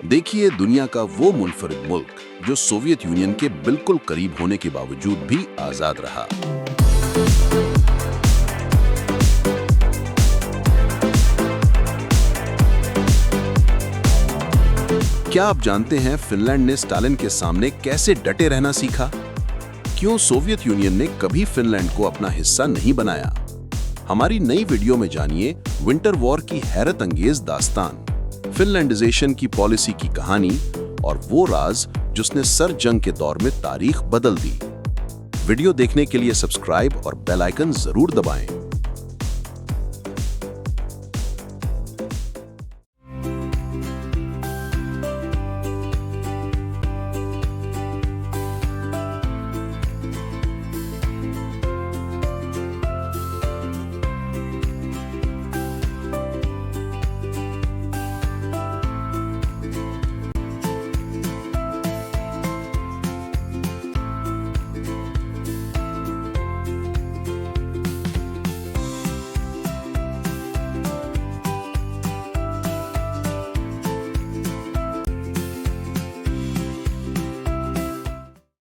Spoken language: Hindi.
देखिए दुनिया का वो मुनफरिद मुल्क जो सोवियत यूनियन के बिल्कुल करीब होने के बावजूद भी आजाद रहा। क्या आप जानते हैं फिनलैंड ने स्टालिन के सामने कैसे डटे रहना सीखा? क्यों सोवियत यूनियन ने कभी फिनलैंड को अपना हिस्सा नहीं बनाया? हमारी नई वीडियो में जानिए विंटर वॉर की हैरत अंगेज दास्तान, फिनलैंडाइजेशन की पॉलिसी की कहानी और वो राज जिसने सर जंग के दौर में तारीख बदल दी। वीडियो देखने के लिए सब्सक्राइब और बेल आइकन जरूर दबाएं।